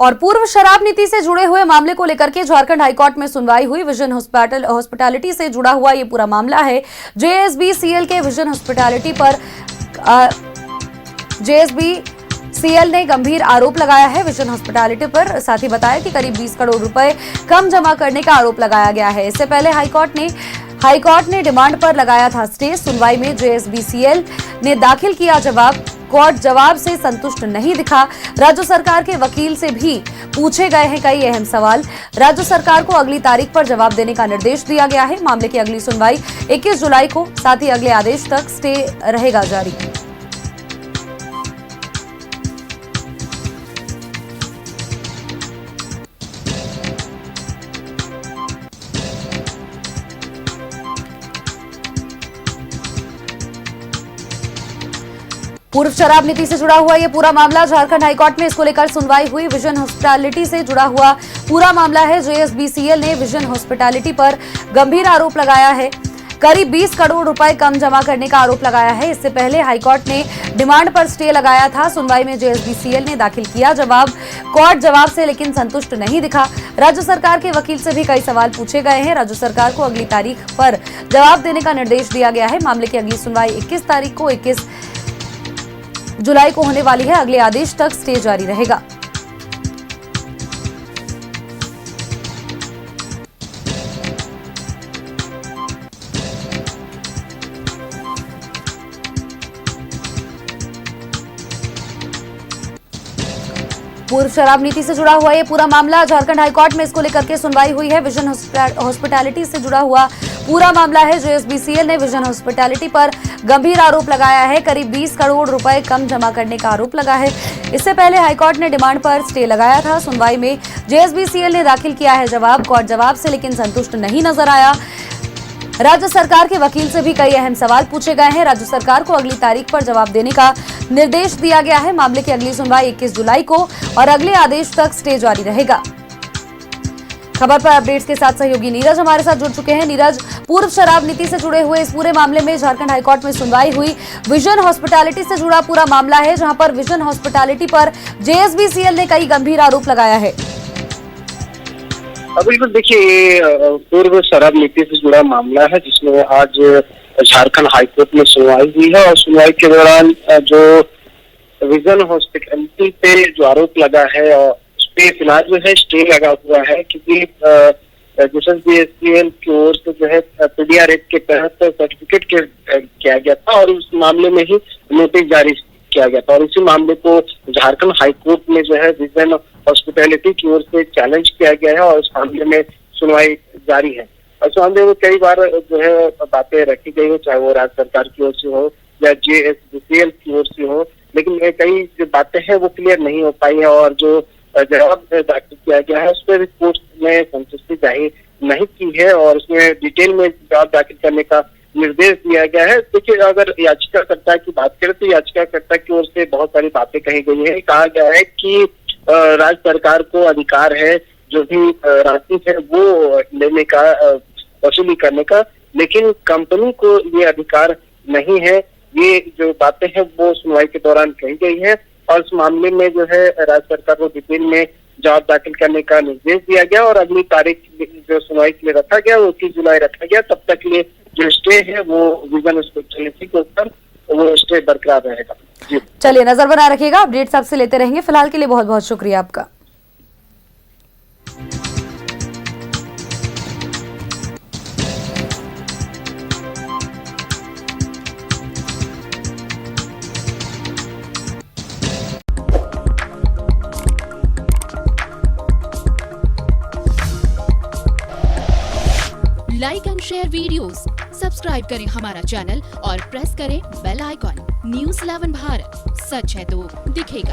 और पूर्व शराब नीति से जुड़े हुए मामले को लेकर के झारखंड हाईकोर्ट में सुनवाई हुई। विजन हॉस्पिटैलिटी से जुड़ा हुआ ये पूरा मामला है। जेएसबीसीएल के विजन हॉस्पिटैलिटी पर जेएसबीसीएल ने गंभीर आरोप लगाया है विजन हॉस्पिटैलिटी पर। साथ ही बताया कि करीब 20 करोड़ रुपए कम जमा करने का आरोप लगाया गया है। इससे पहले हाईकोर्ट ने डिमांड पर लगाया था स्टे। सुनवाई में जेएसबीसीएल ने दाखिल किया जवाब। कोर्ट जवाब से संतुष्ट नहीं दिखा। राज्य सरकार के वकील से भी पूछे गए हैं कई अहम सवाल। राज्य सरकार को अगली तारीख पर जवाब देने का निर्देश दिया गया है। मामले की अगली सुनवाई 21 जुलाई को, साथ ही अगले आदेश तक स्टे रहेगा जारी। पूर्व शराब नीति से जुड़ा हुआ ये पूरा मामला झारखंड हाईकोर्ट में, इसको लेकर सुनवाई हुई। विजन हॉस्पिटैलिटी से जुड़ा हुआ पूरा मामला है। जेएसबीसीएल ने विजन हॉस्पिटैलिटी पर गंभीर आरोप लगाया है। करीब 20 करोड़ रुपए कम जमा करने का आरोप लगाया है। इससे पहले हाईकोर्ट ने डिमांड पर स्टे लगाया था। सुनवाई में जेएसबीसीएल ने दाखिल किया जवाब। कोर्ट जवाब से लेकिन संतुष्ट नहीं दिखा। राज्य सरकार के वकील से भी कई सवाल पूछे गए हैं। राज्य सरकार को अगली तारीख पर जवाब देने का निर्देश दिया गया है। मामले की अगली सुनवाई 21 जुलाई को होने वाली है। अगले आदेश तक स्टे जारी रहेगा। पूर्व शराब नीति से जुड़ा हुआ ये पूरा मामला झारखंड हाईकोर्ट में, इसको लेकर के सुनवाई हुई है। विजन हॉस्पिटैलिटी से जुड़ा हुआ पूरा मामला है। जेएसबीसीएल ने विजन हॉस्पिटैलिटी पर गंभीर आरोप लगाया है। करीब 20 करोड़ रुपए कम जमा करने का आरोप लगा है। इससे पहले हाईकोर्ट ने डिमांड पर स्टे लगाया था। सुनवाई में जेएसबीसीएल ने दाखिल किया है जवाब। कोर्ट जवाब से लेकिन संतुष्ट नहीं नजर आया। राज्य सरकार के वकील से भी कई अहम सवाल पूछे गए हैं। राज्य सरकार को अगली तारीख पर जवाब देने का निर्देश दिया गया है। मामले की अगली सुनवाई 21 जुलाई को और अगले आदेश तक स्टे जारी रहेगा। खबर पर अपडेट्स के साथ सहयोगी नीरज हमारे साथ जुड़ चुके हैं। नीरज, पूर्व शराब नीति से जुड़े हुए इस पूरे मामले में झारखंड हाईकोर्ट में सुनवाई हुई। विजन हॉस्पिटैलिटी से जुड़ा पूरा मामला है, जहां पर विजन हॉस्पिटैलिटी पर जेएसबीसीएल ने कई गंभीर आरोप लगाया है। बिल्कुल, देखिए, पूर्व शराब नीति से जुड़ा मामला है जिसमें आज झारखंड हाईकोर्ट में सुनवाई हुई है। और सुनवाई के दौरान जो विजन हॉस्पिटैलिटी पे जो आरोप लगा है और उस पे फिलहाल जो है स्टे लगा हुआ है, क्योंकि जेएसबीसीएल की ओर से जो है पीडीआर एक्ट के तहत सर्टिफिकेट किया गया था और उस मामले में ही नोटिस जारी किया गया था। और इसी मामले को झारखंड हाईकोर्ट में जो है विजन हॉस्पिटैलिटी की ओर से चैलेंज किया गया है और इस मामले में सुनवाई जारी है। और इस मामले में कई बार जो है बातें रखी गई हो, चाहे वो राज्य सरकार की ओर से हो या जेएसबीसीएल की ओर से हो, लेकिन कई जो बातें हैं वो क्लियर नहीं हो पाई है। और जो जवाब दाखिल किया गया है उस पर कोर्ट ने संतुष्टि जाहिर नहीं की है और उसमें डिटेल में जवाब दाखिल करने का निर्देश दिया गया है। देखिए, अगर याचिकाकर्ता की बात करें तो याचिकाकर्ता की ओर से बहुत सारी बातें कही गई है। कहा गया है कि राज्य सरकार को अधिकार है जो भी राशि है वो लेने का, वसूली करने का, लेकिन कंपनी को ये अधिकार नहीं है। ये जो बातें हैं वो सुनवाई के दौरान कही गई है और इस मामले में जो है राज्य सरकार को डिटेल में जवाब दाखिल करने का निर्देश दिया गया और अगली तारीख जो सुनवाई के लिए रखा गया वो 21 जुलाई रखा गया। तब तक के लिए जो स्टे है वो विजन हॉस्पिटैलिटी के ऊपर वो स्टे बरकरार रहेगा। चलिए, नजर बनाए रखिएगा, अपडेट्स आपसे लेते रहेंगे। फिलहाल के लिए बहुत बहुत शुक्रिया आपका। Like and share videos, subscribe करें हमारा चैनल और प्रेस करें बेल आइकॉन। न्यूज़ 11 भारत, सच है तो दिखेगा।